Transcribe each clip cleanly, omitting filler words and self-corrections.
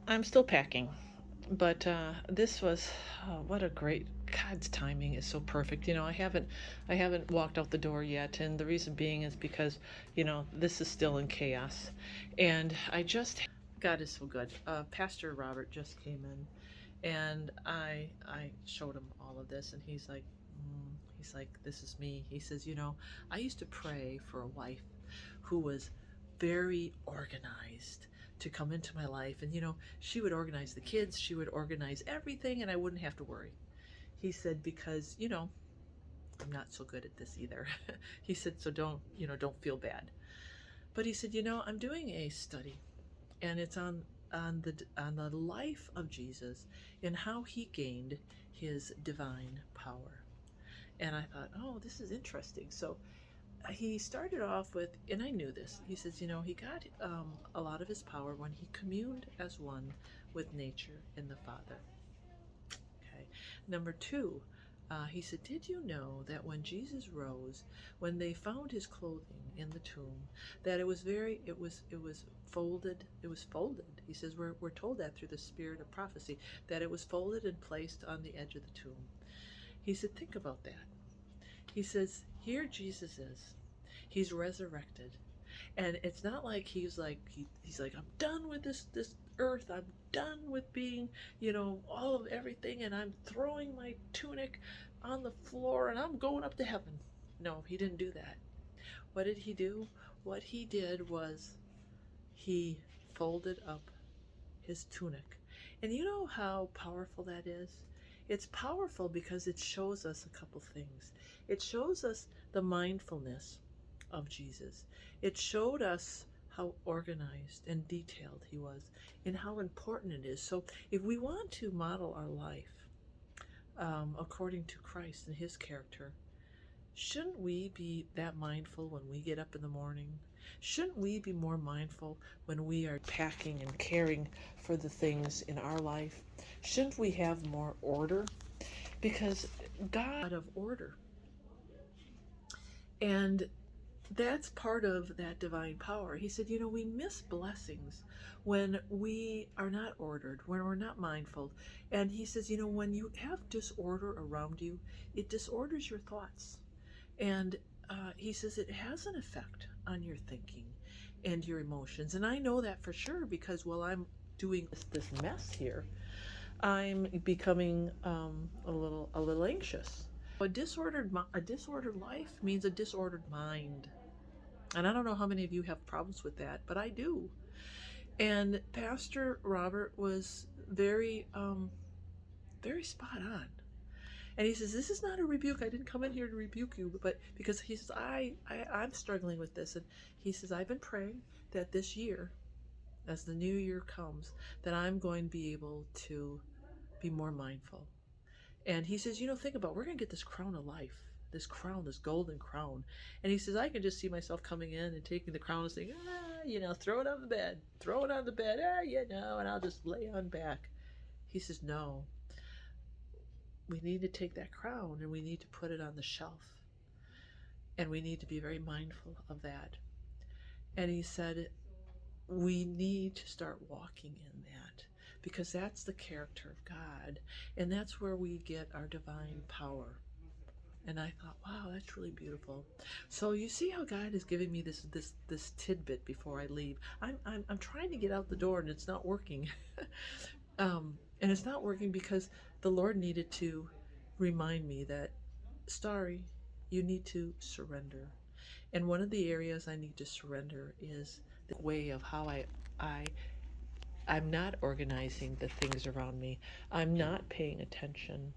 I'm still packing, but this was what a great God's timing is so perfect. I haven't walked out the door yet, and the reason being is because this is still in chaos, and I just God is so good. Pastor Robert just came in, and I showed him all of this, and he's like, this is me. He says, I used to pray for a wife who was very organized to come into my life. And, she would organize the kids, she would organize everything, and I wouldn't have to worry. He said, because, I'm not so good at this either. He said, so don't feel bad. But he said, I'm doing a study, and it's on the life of Jesus and how he gained his divine power. And I thought, oh, this is interesting. So he started off with, and I knew this. He says, he got a lot of his power when he communed as one with nature and the Father. Okay. Number two, he said, did you know that when Jesus rose, when they found his clothing in the tomb, that it was folded. It was folded. He says we're told that through the spirit of prophecy, that it was folded and placed on the edge of the tomb. He said, think about that. He says, here Jesus is. He's resurrected. And it's not like he's like, I'm done with this earth. I'm done with being, all of everything, and I'm throwing my tunic on the floor and I'm going up to heaven. No, he didn't do that. What did he do? What he did was he folded up his tunic. And you know how powerful that is? It's powerful because it shows us a couple things. It shows us the mindfulness of Jesus. It showed us how organized and detailed he was and how important it is. So, if we want to model our life according to Christ and his character, shouldn't we be that mindful when we get up in the morning? Shouldn't we be more mindful when we are packing and caring for the things in our life? Shouldn't we have more order? Because God of order. And that's part of that divine power. He said, we miss blessings when we are not ordered, when we're not mindful. And he says, when you have disorder around you, it disorders your thoughts. And he says it has an effect on your thinking and your emotions. And I know that for sure because while I'm doing this mess here, I'm becoming a little anxious. A disordered life means a disordered mind. And I don't know how many of you have problems with that, but I do. And Pastor Robert was very spot on. And he says, this is not a rebuke. I didn't come in here to rebuke you, but because he says, I'm struggling with this. And he says, I've been praying that this year, as the new year comes, that I'm going to be able to be more mindful. And he says, think about, we're going to get this crown of life, this crown, this golden crown. And he says, I can just see myself coming in and taking the crown and saying, throw it on the bed, and I'll just lay on back. He says, no, we need to take that crown and we need to put it on the shelf. And we need to be very mindful of that. And he said, we need to start walking in that because that's the character of God. And that's where we get our divine power. And I thought, wow, that's really beautiful. So you see how God is giving me this tidbit before I leave. I'm trying to get out the door and it's not working. And it's not working because the Lord needed to remind me that, Starry, you need to surrender. And one of the areas I need to surrender is the way of how I I'm not organizing the things around me. I'm not paying attention.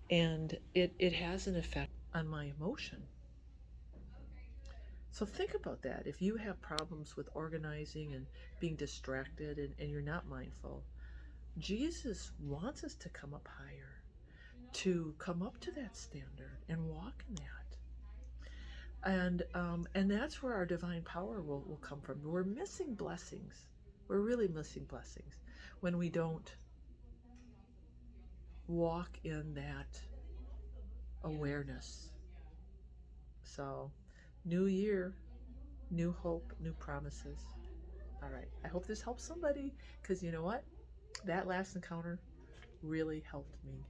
And it has an effect on my emotion. So think about that. If you have problems with organizing and being distracted and you're not mindful, Jesus wants us to come up higher, to come up to that standard and walk in that. And that's where our divine power will come from. We're missing blessings. We're really missing blessings when we don't walk in that awareness. So, new year, new hope, new promises. All right. I hope this helps somebody because you know what? that last encounter really helped me